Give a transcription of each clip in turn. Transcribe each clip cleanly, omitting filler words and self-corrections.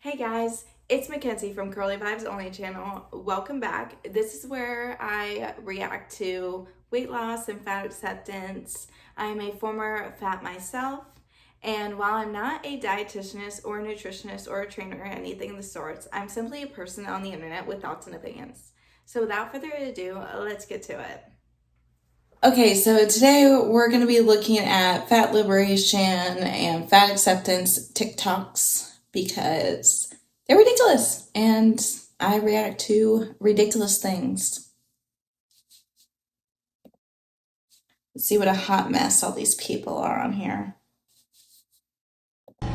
Hey guys, it's Mackenzie from Curly Vibes Only channel. Welcome back. This is where I react to weight loss and fat acceptance. I am a former fat myself, and while I'm not a dietitianist or a nutritionist or a trainer or anything of the sorts, I'm simply a person on the internet with thoughts and opinions. So without further ado, let's get to it. Okay, so today we're going to be looking at fat liberation and fat acceptance TikToks because they're ridiculous and I react to ridiculous things. Let's see what a hot mess all these people are on here.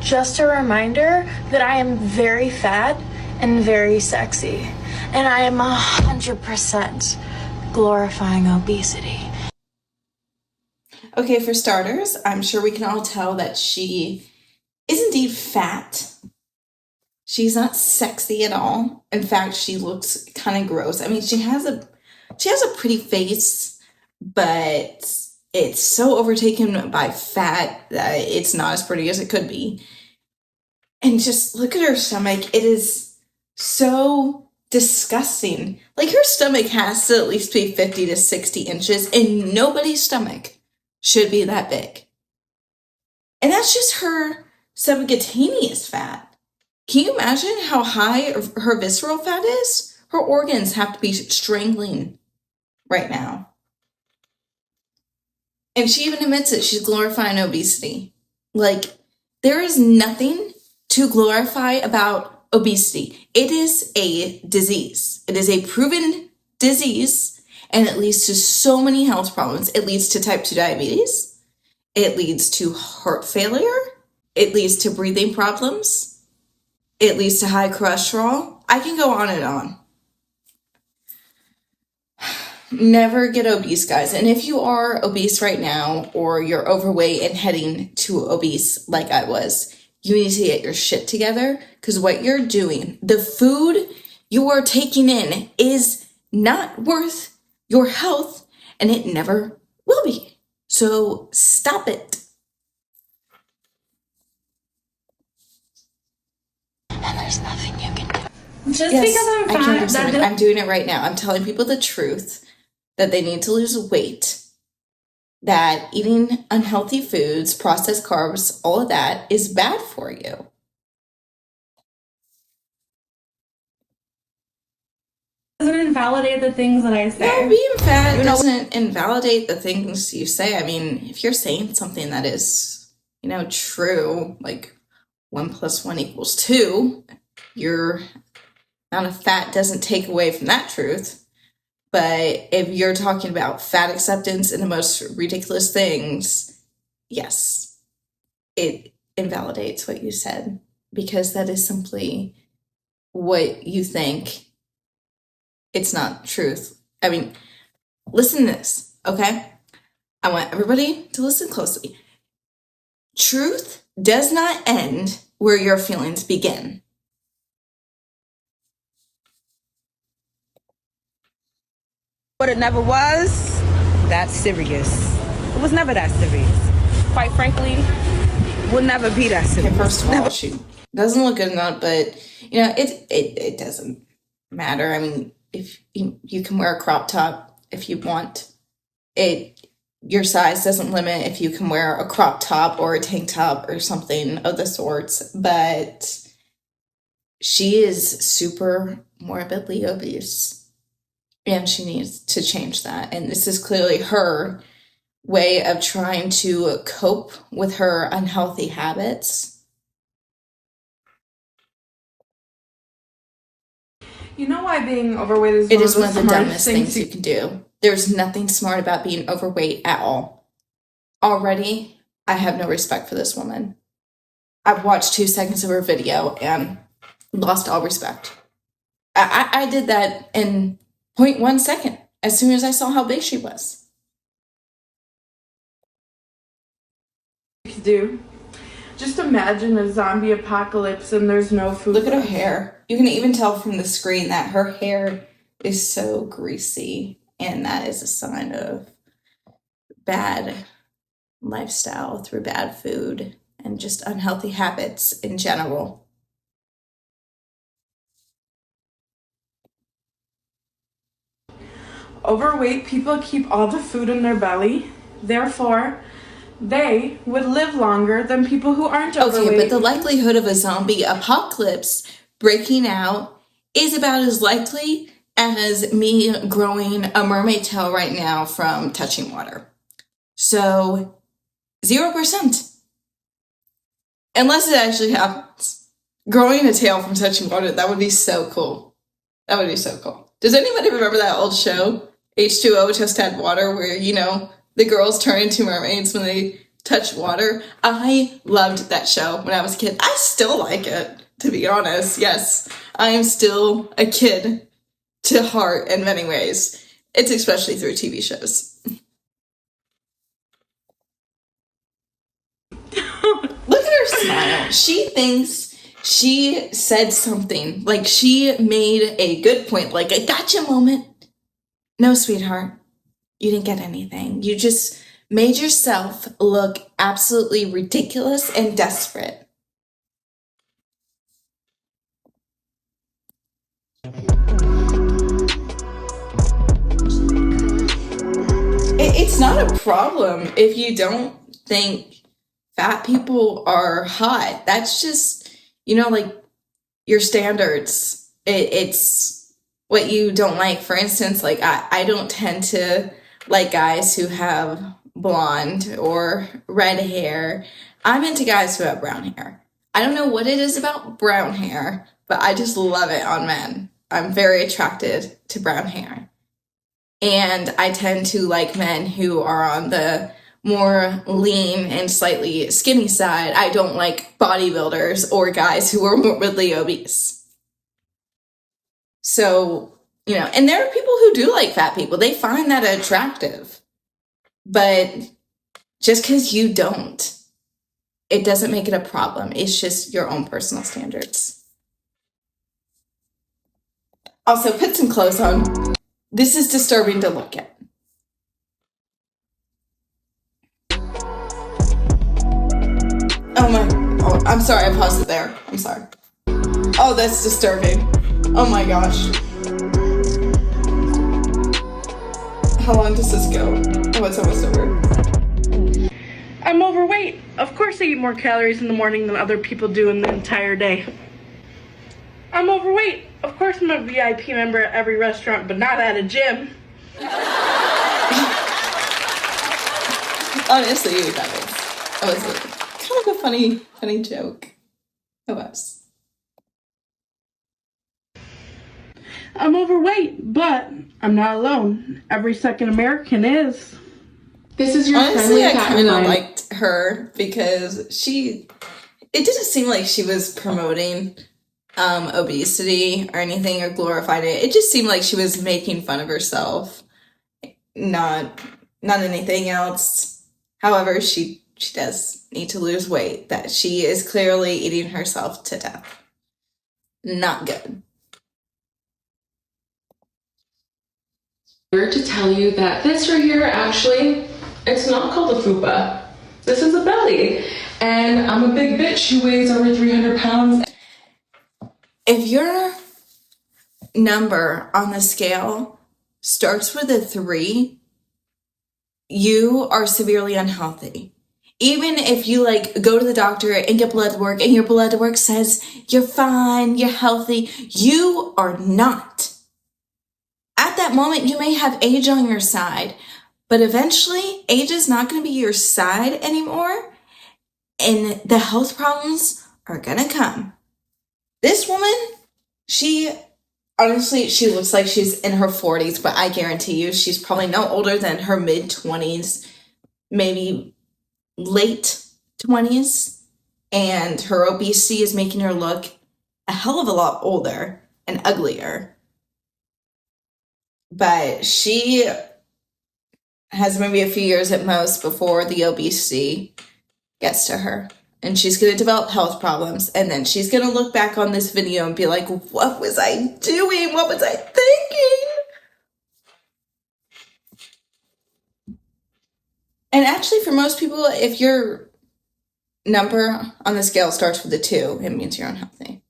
Just a reminder that I am very fat and very sexy, and I am 100% glorifying obesity. Okay, for starters, I'm sure we can all tell that she is indeed fat. She's not sexy at all. In fact, she looks kind of gross. I mean, she has a pretty face, but it's so overtaken by fat that it's not as pretty as it could be. And just look at her stomach. It is so disgusting. Like, her stomach has to at least be 50 to 60 inches, and nobody's stomach should be that big. And that's just her subcutaneous fat. Can you imagine how high her visceral fat is? Her organs have to be strangling right now. And she even admits it. She's glorifying obesity. Like, there is nothing to glorify about obesity. It is a disease. It is a proven disease, and it leads to so many health problems. It leads to type 2 diabetes. It leads to heart failure. It leads to breathing problems. It leads to high cholesterol. I can go on and on. Never get obese, guys. And if you are obese right now, or you're overweight and heading to obese like I was, you need to get your shit together, because what you're doing, the food you are taking in, is not worth your health, and it never will be. So stop it. And there's nothing you can do. Just yes, because I'm fat, I'm doing it right now. I'm telling people the truth, that they need to lose weight, that eating unhealthy foods, processed carbs, all of that is bad for you. Doesn't invalidate the things that I say. No, being fat doesn't invalidate the things you say. I mean, if you're saying something that is, true, like 1 + 1 = 2, your amount of fat doesn't take away from that truth. But if you're talking about fat acceptance and the most ridiculous things, yes, it invalidates what you said, because that is simply what you think. It's not truth. I mean, listen to this, okay? I want everybody to listen closely. Truth does not end where your feelings begin. But it never was that serious. It was never that serious. Quite frankly, will never be that serious. Okay, first of all, she doesn't look good enough, but it doesn't matter. I mean, if you can wear a crop top if you want. Your size doesn't limit if you can wear a crop top or a tank top or something of the sorts, but she is super morbidly obese. And she needs to change that. And this is clearly her way of trying to cope with her unhealthy habits. You know why being overweight is one of the dumbest things you can do. There's nothing smart about being overweight at all. Already, I have no respect for this woman. I've watched 2 seconds of her video and lost all respect. I did that in 0.1 second as soon as I saw how big she was. Do. Just imagine a zombie apocalypse and there's no food. Look at her hair. You can even tell from the screen that her hair is so greasy, and that is a sign of bad lifestyle through bad food and just unhealthy habits in general. Overweight people keep all the food in their belly. Therefore, they would live longer than people who aren't overweight. Okay, but the likelihood of a zombie apocalypse breaking out is about as likely as me growing a mermaid tail right now from touching water. So, 0%. Unless it actually happens. Growing a tail from touching water, that would be so cool. That would be so cool. Does anybody remember that old show, H2O Just Add Water, where, the girls turn into mermaids when they touch water? I loved that show when I was a kid. I still like it, to be honest. Yes, I am still a kid to heart in many ways. It's especially through TV shows. Look at her smile. She thinks she said something. Like, she made a good point. Like, a gotcha moment. No, sweetheart. You didn't get anything. You just made yourself look absolutely ridiculous and desperate. It's not a problem if you don't think fat people are hot. That's just, like your standards. It's what you don't like. For instance, like I don't tend to like guys who have blonde or red hair. I'm into guys who have brown hair. I don't know what it is about brown hair, but I just love it on men. I'm very attracted to brown hair. And I tend to like men who are on the more lean and slightly skinny side. I don't like bodybuilders or guys who are morbidly obese. So, and there are people who do like fat people. They find that attractive. But just because you don't, it doesn't make it a problem. It's just your own personal standards. Also, put some clothes on. This is disturbing to look at. Oh, I'm sorry, I paused it there. I'm sorry. Oh, that's disturbing. Oh my gosh. How long does this go? Oh, it's almost over. I'm overweight. Of course I eat more calories in the morning than other people do in the entire day. I'm overweight. Of course I'm a VIP member at every restaurant, but not at a gym. Honestly, that was kind of a funny joke of us. I'm overweight, but I'm not alone. Every second American is. This is your Honestly, friendly I cat kind of reminder. liked her because it didn't seem like she was promoting obesity or anything or glorified it. It just seemed like she was making fun of herself, not anything else. However, she does need to lose weight. That she is clearly eating herself to death. Not good. To tell you that this right here, actually, it's not called a fupa. This is a belly. And I'm a big bitch who weighs over 300 pounds. If your number on the scale starts with a 3, you are severely unhealthy. Even if you go to the doctor and get blood work and your blood work says you're fine, you're healthy, you are not. At that moment, you may have age on your side, but eventually age is not going to be your side anymore, and the health problems are going to come. This woman, she looks like she's in her 40s, but I guarantee you she's probably no older than her mid-20s, maybe late 20s, and her obesity is making her look a hell of a lot older and uglier. But she has maybe a few years at most before the obesity gets to her. And she's going to develop health problems. And then she's going to look back on this video and be like, what was I doing? What was I thinking? And actually, for most people, if your number on the scale starts with a 2, it means you're unhealthy.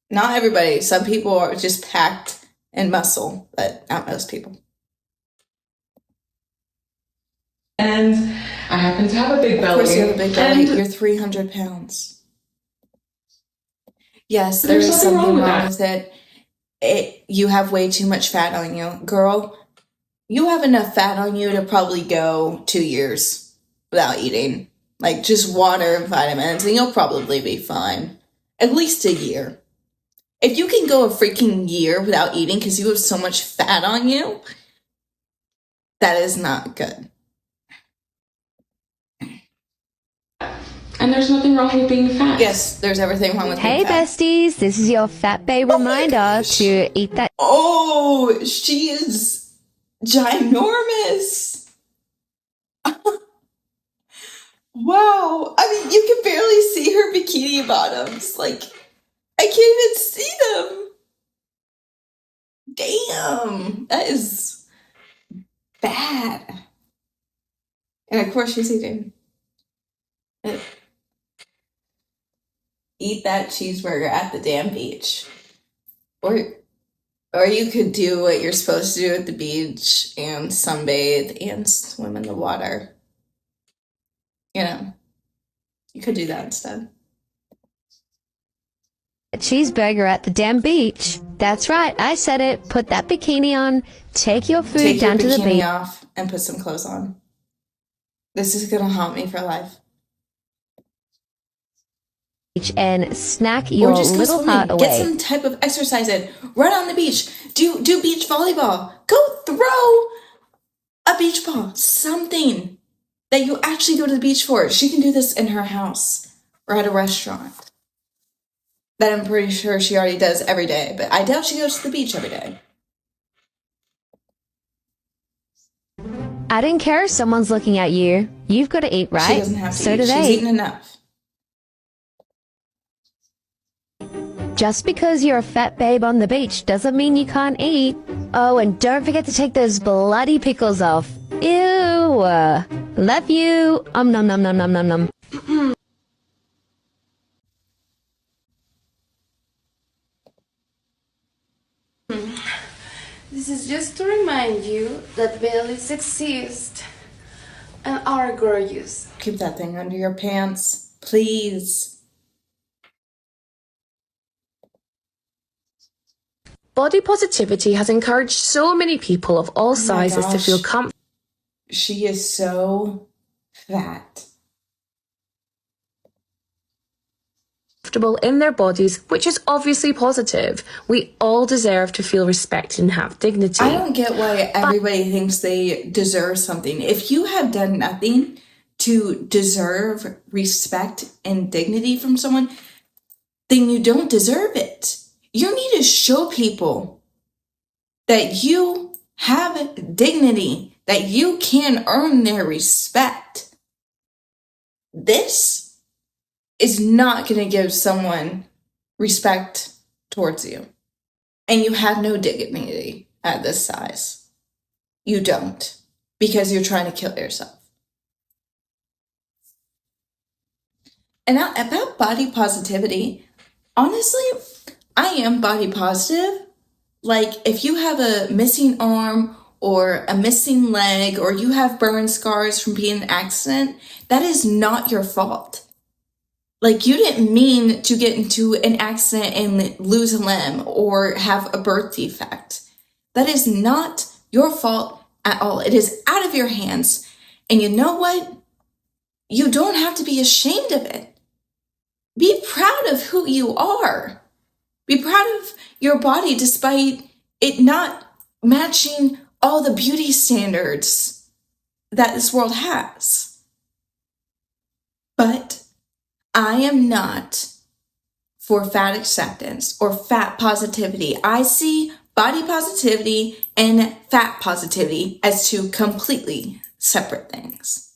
Not everybody. Some people are just packed and muscle, but not most people. And I happen to have a big belly. Of course you have a big belly. And You're 300 pounds. Yes, there there's is nothing something wrong with wrong that. with it. You have way too much fat on you. Girl, you have enough fat on you to probably go 2 years without eating. Like, just water and vitamins, and you'll probably be fine. At least a year. If you can go a freaking year without eating because you have so much fat on you, that is not good. And there's nothing wrong with being fat. Yes, there's everything wrong with Hey being fat. besties, this is your Fat Babe reminder to eat that Oh, she is ginormous. Wow. I mean, you can barely see her bikini bottoms. Like, I can't even see them. Damn. That is bad. And of course, she's eating. Eat that cheeseburger at the damn beach. Or you could do what you're supposed to do at the beach and sunbathe and swim in the water. You know, you could do that instead. cheeseburger at the damn beach. That's right, I said it. Put that bikini on, take your food Take down your to the bikini off and put some clothes on. This is gonna haunt me for life. beach and snack Or your just go little swimming. heart Get away. some type of exercise in. Run on the beach. Do beach volleyball. Go throw a beach ball. Something that you actually go to the beach for. She can do this in her house or at a restaurant. That I'm pretty sure she already does every day, but I doubt she goes to the beach every day. I don't care if someone's looking at you. You've got to eat, right? She doesn't have to So eat. do She's they. eaten enough. Just because you're a fat babe on the beach doesn't mean you can't eat. Oh, and don't forget to take those bloody pickles off. Ew. Love you. Nom nom nom nom nom nom. This is just to remind you that bellies exist and are gorgeous. Keep that thing under your pants, please. Body positivity has encouraged so many people of all sizes to gosh. feel comfortable She is so fat. in their bodies, which is obviously positive. We all deserve to feel respected and have dignity. I don't get why everybody thinks they deserve something. If you have done nothing to deserve respect and dignity from someone, then you don't deserve it. You need to show people that you have dignity, that you can earn their respect. This is not going to give someone respect towards you. And you have no dignity at this size. You don't. Because you're trying to kill yourself. And now, about body positivity, honestly, I am body positive. Like, if you have a missing arm or a missing leg or you have burn scars from being in an accident, that is not your fault. Like, you didn't mean to get into an accident and lose a limb or have a birth defect. That is not your fault at all. It is out of your hands. And you know what? You don't have to be ashamed of it. Be proud of who you are. Be proud of your body despite it not matching all the beauty standards that this world has. But I am not for fat acceptance or fat positivity. I see body positivity and fat positivity as two completely separate things.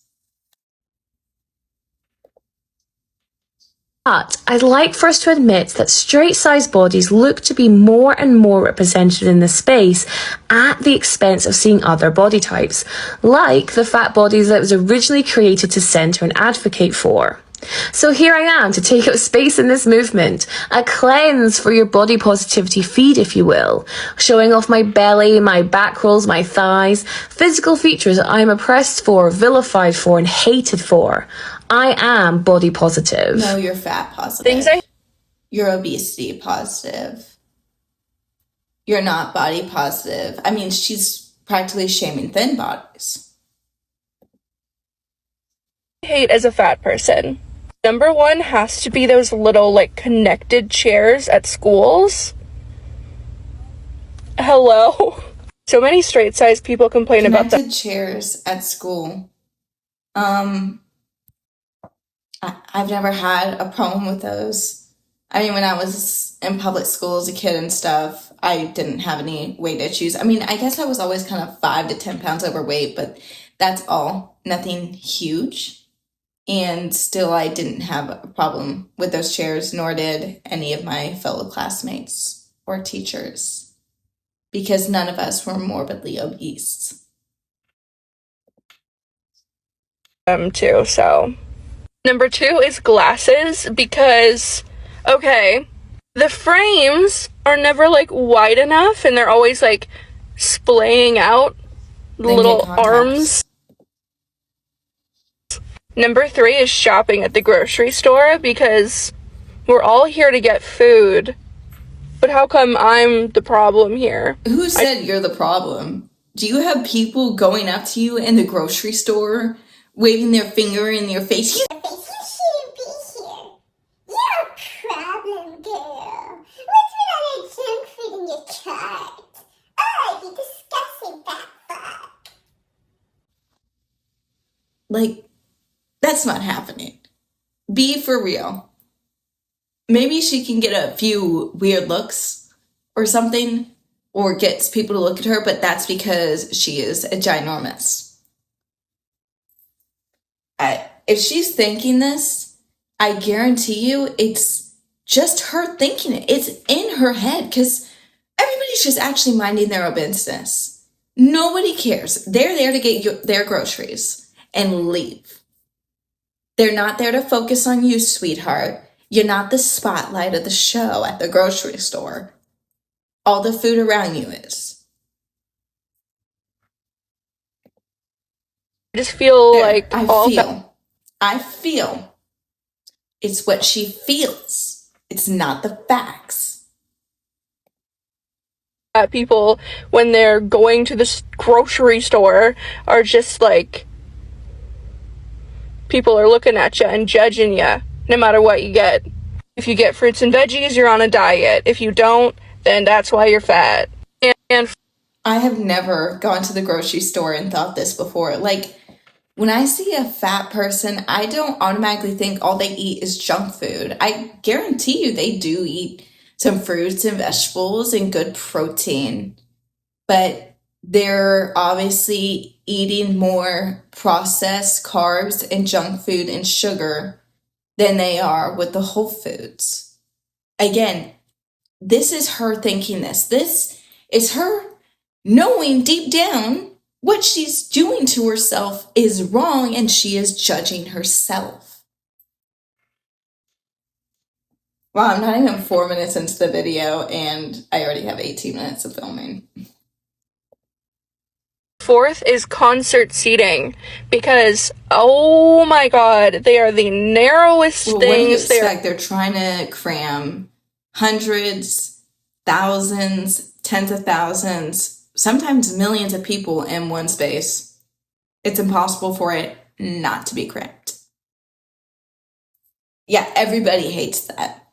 But I'd like for us to admit that straight-sized bodies look to be more and more represented in this space at the expense of seeing other body types, like the fat bodies that was originally created to center and advocate for. So here I am to take up space in this movement, a cleanse for your body positivity feed, if you will, showing off my belly, my back rolls, my thighs, physical features I'm oppressed for, vilified for, and hated for. I am body positive. No, you're fat positive. You're obesity positive. You're not body positive. I mean, she's practically shaming thin bodies. Hate as a fat person. Number one has to be those little, like, connected chairs at schools. Hello? So many straight-sized people complain about that. Connected chairs at school. I've never had a problem with those. I mean, when I was in public school as a kid and stuff, I didn't have any weight issues. I mean, I guess I was always kind of 5 to 10 pounds overweight, but that's all. Nothing huge. And still, I didn't have a problem with those chairs, nor did any of my fellow classmates or teachers, because none of us were morbidly obese. Too, so. Number two is glasses, because, okay, the frames are never, like, wide enough, and they're always, like, splaying out little arms. Number three is shopping at the grocery store, because we're all here to get food. But how come I'm the problem here? Who said you're the problem? Do you have people going up to you in the grocery store, waving their finger in your face? You shouldn't be here. You're a problem, girl. What's with all that junk food in your cart? Oh, you disgusting fat fuck. Like, that's not happening. Be for real. Maybe she can get a few weird looks or something, or gets people to look at her, but that's because she is a ginormous. If she's thinking this, I guarantee you it's just her thinking it. It's in her head, because everybody's just actually minding their own business. Nobody cares. They're there to get their groceries and leave. They're not there to focus on you, sweetheart. You're not the spotlight of the show at the grocery store. All the food around you is. I just feel like I feel. It's what she feels. It's not the facts. People, when they're going to the grocery store, are just like, people are looking at you and judging you, no matter what you get. If you get fruits and veggies, you're on a diet. If you don't, then that's why you're fat. And I have never gone to the grocery store and thought this before. Like, when I see a fat person, I don't automatically think all they eat is junk food. I guarantee you they do eat some fruits and vegetables and good protein. But they're obviously eating more processed carbs and junk food and sugar than they are with the whole foods. Again, this is her thinking this. This is her knowing deep down what she's doing to herself is wrong, and she is judging herself. Wow, I'm not even 4 minutes into the video, and I already have 18 minutes of filming. fourth is concert seating, because, oh my god, they are the narrowest Well, things. what do you expect? They're trying to cram hundreds, thousands, tens of thousands, sometimes millions of people in one space. It's impossible for it not to be cramped. Yeah, everybody hates that.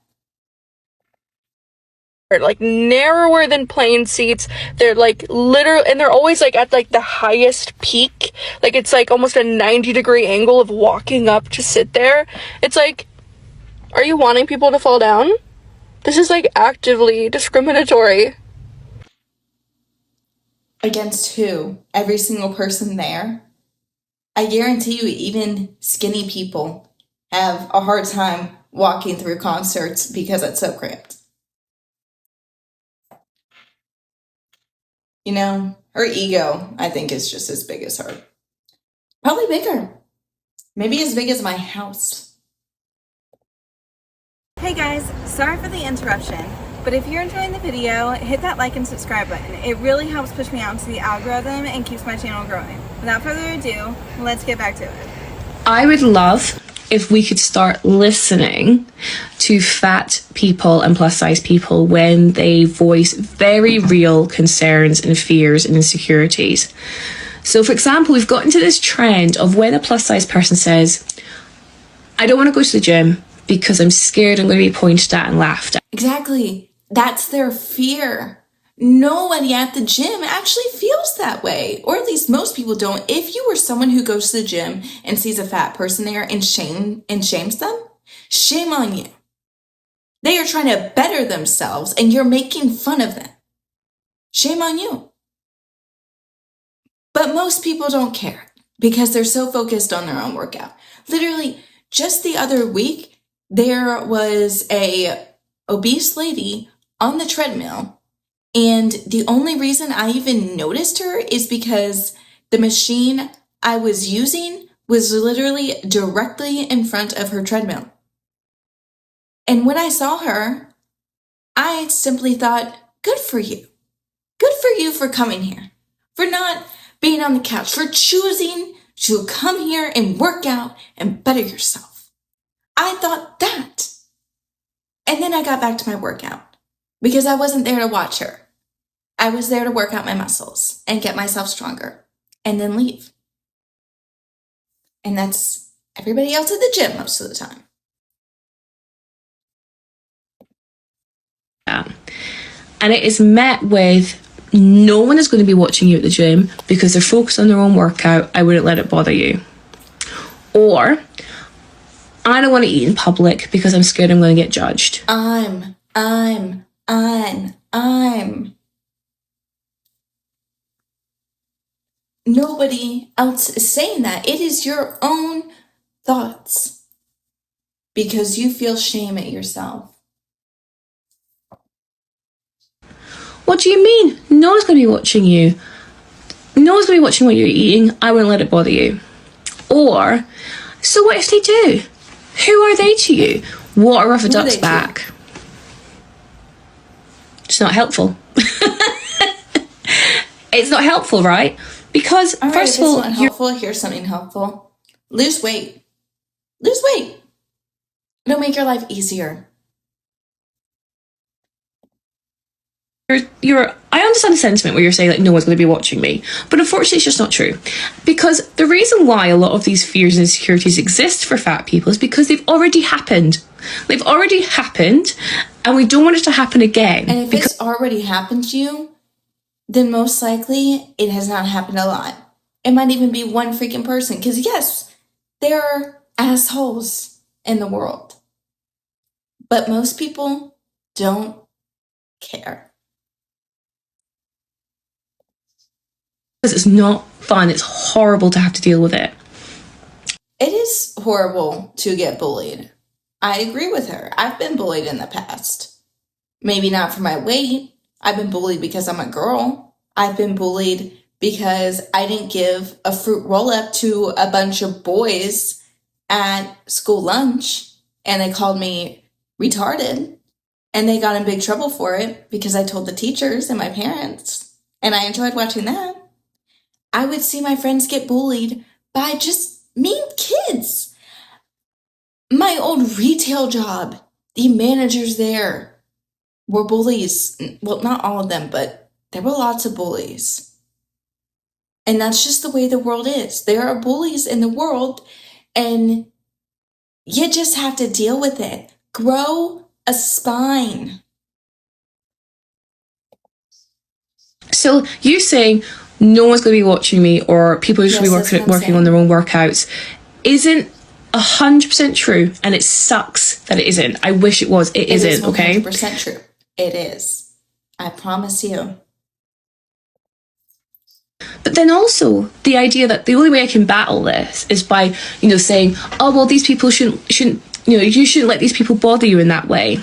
Like narrower than plane seats. They're like literally, and they're always like at like the highest peak. Like it's like almost a 90-degree angle of walking up to sit there. It's like, are you wanting people to fall down? This is like actively discriminatory. Against who? Every single person there? I guarantee you, even skinny people have a hard time walking through concerts because it's so cramped. You know, her ego, I think, is just as big as her. Probably bigger. Maybe as big as my house. Hey guys, sorry for the interruption, but if you're enjoying the video, hit that like and subscribe button. It really helps push me out into the algorithm and keeps my channel growing. Without further ado, let's get back to it. I would love if we could start listening to fat people and plus size people when they voice very real concerns and fears and insecurities. So for example, we've got into this trend of when a plus size person says, I don't want to go to the gym because I'm scared I'm going to be pointed at and laughed at. Exactly. That's their fear. Nobody at the gym actually feels that way, or at least most people don't. If you were someone who goes to the gym and sees a fat person there and shames them, shame on you. They are trying to better themselves and you're making fun of them. Shame on you. But most people don't care because they're so focused on their own workout. Literally, just the other week, there was a obese lady on the treadmill, and the only reason I even noticed her is because the machine I was using was literally directly in front of her treadmill. And when I saw her, I simply thought, good for you. Good for you for coming here, for not being on the couch, for choosing to come here and work out and better yourself. I thought that. And then I got back to my workout because I wasn't there to watch her. I was there to work out my muscles and get myself stronger and then leave. And that's everybody else at the gym most of the time. And it is met with, no one is going to be watching you at the gym because they're focused on their own workout. I wouldn't let it bother you. Or, I don't want to eat in public because I'm scared I'm going to get judged. I'm. Nobody else is saying that. It is your own thoughts because you feel shame at yourself. What do you mean? No one's going to be watching you. No one's going to be watching what you're eating. I won't let it bother you. Or, so what if they do? Who are they to you? Water off a duck's back. It's not helpful. It's not helpful, right? Because, all right, first of all, helpful. Here's something helpful. Lose weight. Lose weight. It'll make your life easier. I understand the sentiment where you're saying, like, no one's going to be watching me, but unfortunately it's just not true, because the reason why a lot of these fears and insecurities exist for fat people is because they've already happened, and we don't want it to happen again. And if it's already happened to you, then most likely it has not happened a lot. It might even be one freaking person, because yes, there are assholes in the world, but most people don't care. Because it's not fun. It's horrible to have to deal with it. It is horrible to get bullied. I agree with her. I've been bullied in the past. Maybe not for my weight. I've been bullied because I'm a girl. I've been bullied because I didn't give a fruit roll-up to a bunch of boys at school lunch, and they called me retarded, and they got in big trouble for it because I told the teachers and my parents, and I enjoyed watching that. I would see my friends get bullied by just mean kids. My old retail job, the managers there were bullies. Well, not all of them, but there were lots of bullies. And that's just the way the world is. There are bullies in the world, and you just have to deal with it. Grow a spine. So you're saying no one's going to be watching me, or people should be working on their own workouts, isn't 100% true, and it sucks that it isn't. I wish it was. It isn't, okay? 100% true. It is. I promise you. But then also the idea that the only way I can battle this is by, saying, oh, well, these people shouldn't, you shouldn't let these people bother you in that way.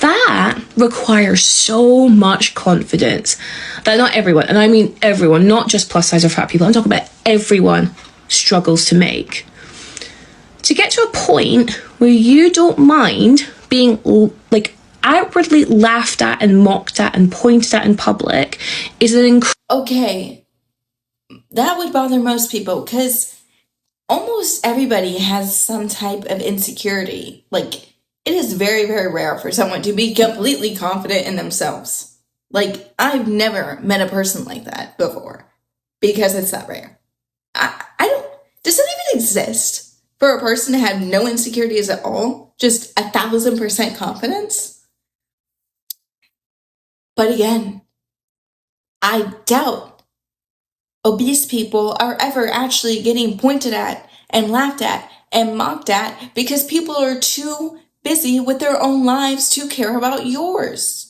That requires so much confidence that not everyone, and I mean everyone, not just plus size or fat people, I'm talking about everyone, struggles to make. To get to a point where you don't mind being like outwardly laughed at and mocked at and pointed at in public is an Okay, that would bother most people because almost everybody has some type of insecurity. Like, it is very, very rare for someone to be completely confident in themselves. Like, I've never met a person like that before because it's that rare. I don't, does it even exist for a person to have no insecurities at all? Just 1,000% confidence? But again, I doubt obese people are ever actually getting pointed at and laughed at and mocked at because people are too busy with their own lives to care about yours.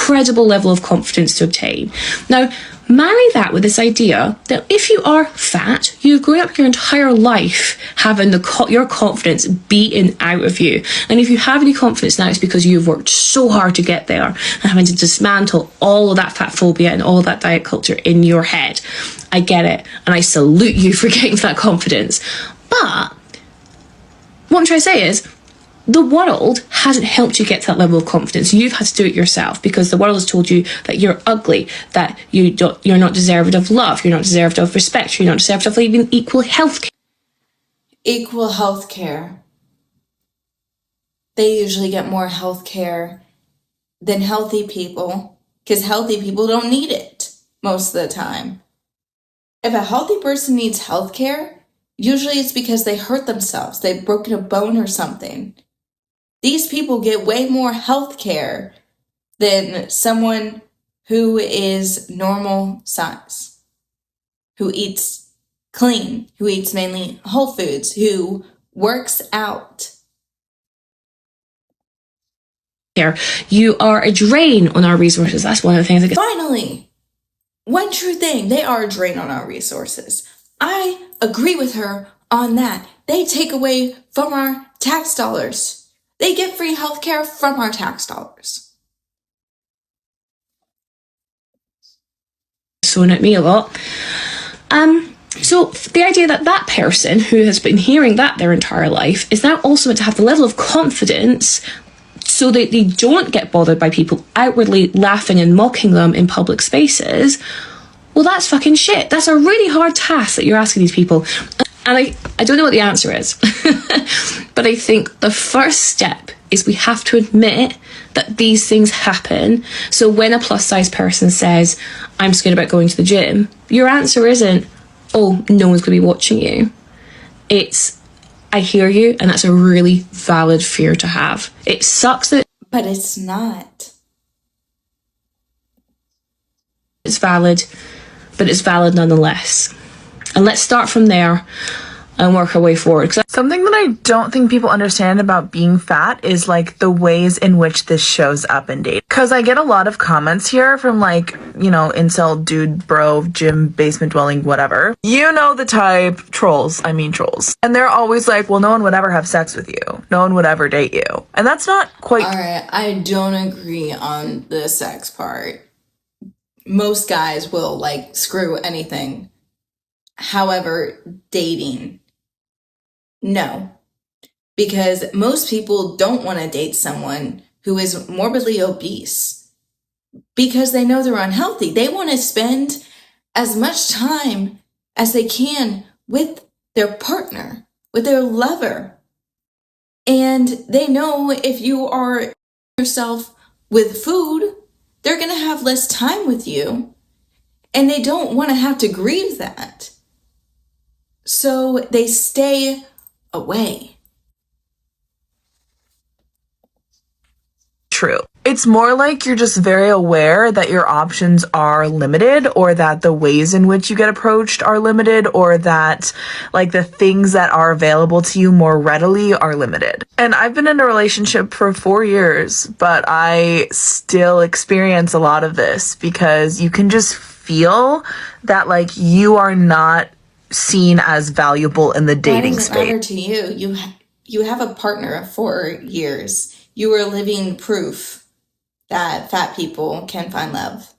incredible level of confidence to obtain. Now, marry that with this idea that if you are fat, you've grown up your entire life having your confidence beaten out of you. And if you have any confidence now, it's because you've worked so hard to get there and having to dismantle all of that fat phobia and all of that diet culture in your head. I get it. And I salute you for getting that confidence. But what I'm trying to say is, the world hasn't helped you get to that level of confidence. You've had to do it yourself because the world has told you that you're ugly, that you're not deserved of love, you're not deserved of respect, you're not deserved of even equal health care. Equal health care. They usually get more health care than healthy people because healthy people don't need it most of the time. If a healthy person needs health care, usually it's because they hurt themselves, they've broken a bone or something. These people get way more health care than someone who is normal size, who eats clean, who eats mainly whole foods, who works out. You are a drain on our resources. That's one of the things that Finally, one true thing, they are a drain on our resources. I agree with her on that. They take away from our tax dollars. They get free healthcare from our tax dollars. Sewing at me a lot. So the idea that that person who has been hearing that their entire life is now also meant to have the level of confidence so that they don't get bothered by people outwardly laughing and mocking them in public spaces, well, that's fucking shit. That's a really hard task that you're asking these people. And I don't know what the answer is, but I think the first step is we have to admit that these things happen. So when a plus size person says, I'm scared about going to the gym, your answer isn't, oh, no one's going to be watching you. It's, I hear you, and that's a really valid fear to have. It sucks that... But it's not. It's valid, but it's valid nonetheless. And let's start from there and work our way forward. Something that I don't think people understand about being fat is like the ways in which this shows up in dating. Because I get a lot of comments here from like, you know, incel, dude, bro, gym, basement dwelling, whatever. You know the type, trolls. And they're always like, well, no one would ever have sex with you. No one would ever date you. And that's not quite... Alright, I don't agree on the sex part. Most guys will like screw anything. However, dating, no. Because most people don't want to date someone who is morbidly obese because they know they're unhealthy. They want to spend as much time as they can with their partner, with their lover. And they know if you are yourself with food, they're going to have less time with you. And they don't want to have to grieve that. So they stay away. True. It's more like you're just very aware that your options are limited, or that the ways in which you get approached are limited, or that like the things that are available to you more readily are limited. And I've been in a relationship for 4 years, but I still experience a lot of this because you can just feel that like you are not seen as valuable in the dating space. Why does it matter to you? You have a partner of 4 years. You are living proof that fat people can find love.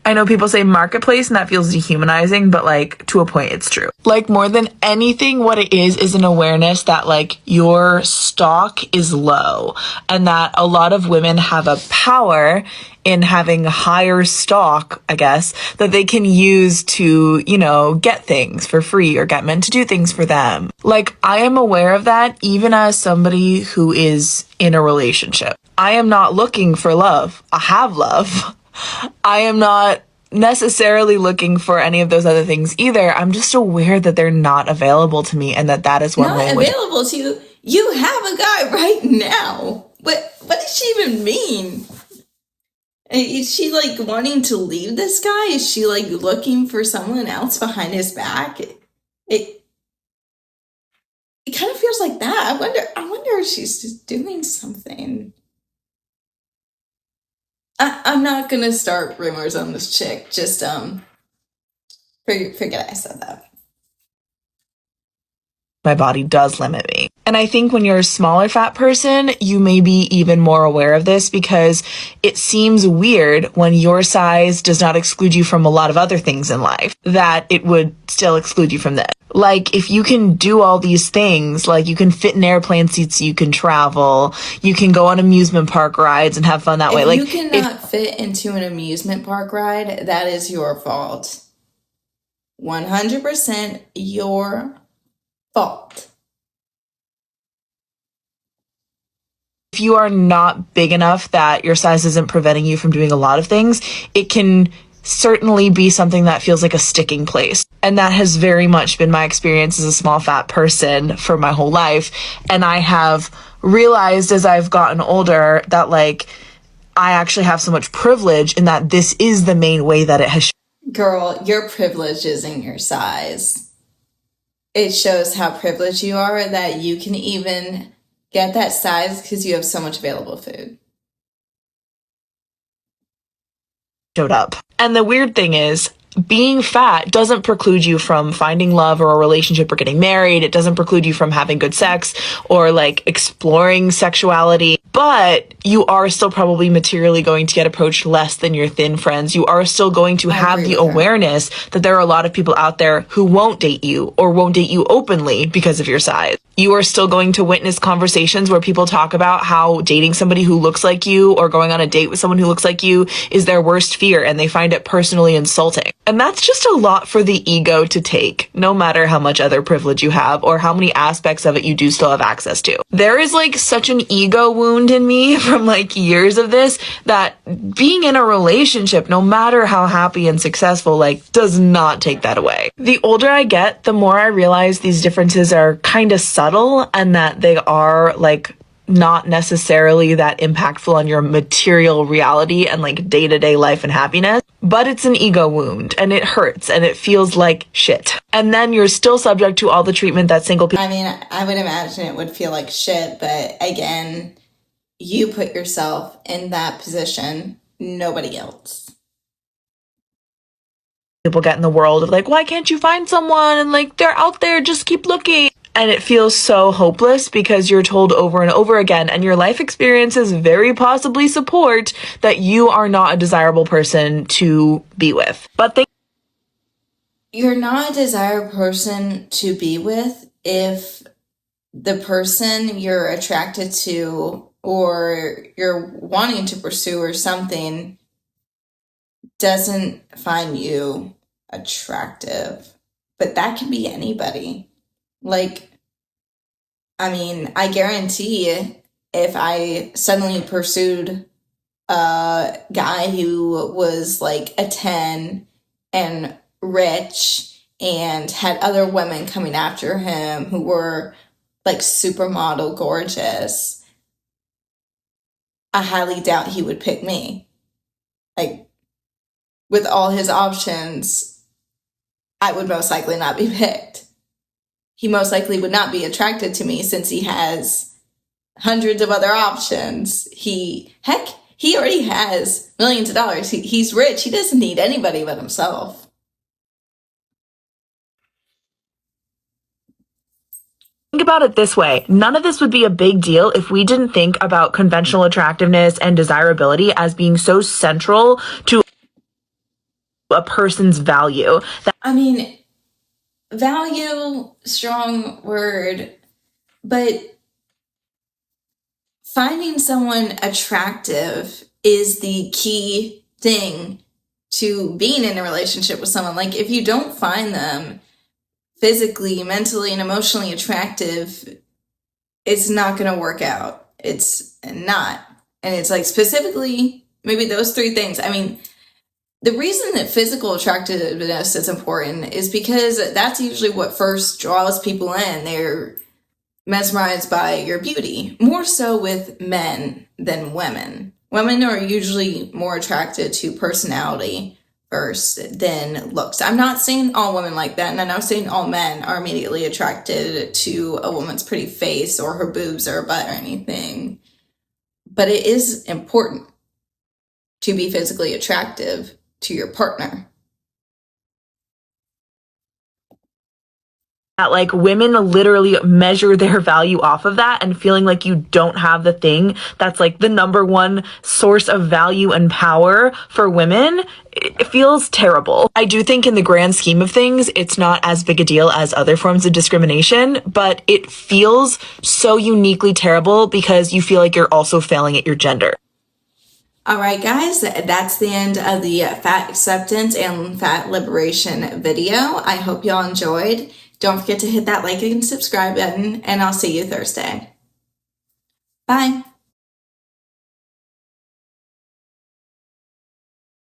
I know people say marketplace and that feels dehumanizing, but like to a point it's true. Like more than anything, what it is an awareness that like your stock is low and that a lot of women have a power in having higher stock, I guess, that they can use to, you know, get things for free or get men to do things for them. Like I am aware of that even as somebody who is in a relationship. I am not looking for love. I have love. I am not necessarily looking for any of those other things either. I'm just aware that they're not available to me and that is one way. Not available to you? You have a guy right now. What does she even mean? Is she like wanting to leave this guy? Is she like looking for someone else behind his back? It kind of feels like that. I wonder if she's just doing something. I'm not gonna start rumors on this chick. Just forget I said that. My body does limit me. And I think when you're a smaller fat person, you may be even more aware of this because it seems weird when your size does not exclude you from a lot of other things in life, that it would still exclude you from this. Like, if you can do all these things, like you can fit in airplane seats, you can travel, you can go on amusement park rides and have fun that way. If Like, you cannot fit into an amusement park ride, that is your fault. 100% your fault. if you are not big enough that your size isn't preventing you from doing a lot of things, it can certainly be something that feels like a sticking place. And that has very much been my experience as a small fat person for my whole life. And I have realized as I've gotten older that like I actually have so much privilege in that this is the main way that it has. Girl, your privilege isn't your size. It shows how privileged you are that you can even get that size because you have so much available food. Showed up. And the weird thing is, being fat doesn't preclude you from finding love or a relationship or getting married. It doesn't preclude you from having good sex or like exploring sexuality, but you are still probably materially going to get approached less than your thin friends. You are still going to have the awareness that there are a lot of people out there who won't date you or won't date you openly because of your size. You are still going to witness conversations where people talk about how dating somebody who looks like you or going on a date with someone who looks like you is their worst fear and they find it personally insulting. And that's just a lot for the ego to take, no matter how much other privilege you have or how many aspects of it you do still have access to. There is like such an ego wound in me from like years of this that being in a relationship, no matter how happy and successful, like does not take that away. The older I get, the more I realize these differences are kind of subtle and that they are like not necessarily that impactful on your material reality and like day-to-day life and happiness, but it's an ego wound and it hurts and it feels like shit. And then you're still subject to all the treatment that single people. I mean, I would imagine it would feel like shit, but again, you put yourself in that position, nobody else. People get in the world of like, why can't you find someone? And like, they're out there, just keep looking. And it feels so hopeless because you're told over and over again, and your life experiences very possibly support that you are not a desirable person to be with. But you're not a desirable person to be with if the person you're attracted to or you're wanting to pursue or something doesn't find you attractive. But that can be anybody. Like, I mean, I guarantee if I suddenly pursued a guy who was like a 10 and rich and had other women coming after him who were like supermodel gorgeous, I highly doubt he would pick me. Like, with all his options, I would most likely not be picked. He most likely would not be attracted to me since he has hundreds of other options. He already has millions of dollars. He's rich. He doesn't need anybody but himself. Think about it this way. None of this would be a big deal if we didn't think about conventional attractiveness and desirability as being so central to a person's value. I mean, value, strong word, but finding someone attractive is the key thing to being in a relationship with someone. Like, if you don't find them physically, mentally, and emotionally attractive, it's not going to work out. It's not. And it's like, specifically, maybe those three things. I mean, the reason that physical attractiveness is important is because that's usually what first draws people in. They're mesmerized by your beauty, more so with men than women. Women are usually more attracted to personality first than looks. I'm not saying all women like that, and I'm not saying all men are immediately attracted to a woman's pretty face or her boobs or her butt or anything. But it is important to be physically attractive to your partner. That like women literally measure their value off of that, and feeling like you don't have the thing that's like the number one source of value and power for women, it feels terrible. I do think in the grand scheme of things, it's not as big a deal as other forms of discrimination, but it feels so uniquely terrible because you feel like you're also failing at your gender. All right, guys, that's the end of the fat acceptance and fat liberation video. I hope y'all enjoyed. Don't forget to hit that like and subscribe button, and I'll see you Thursday. Bye.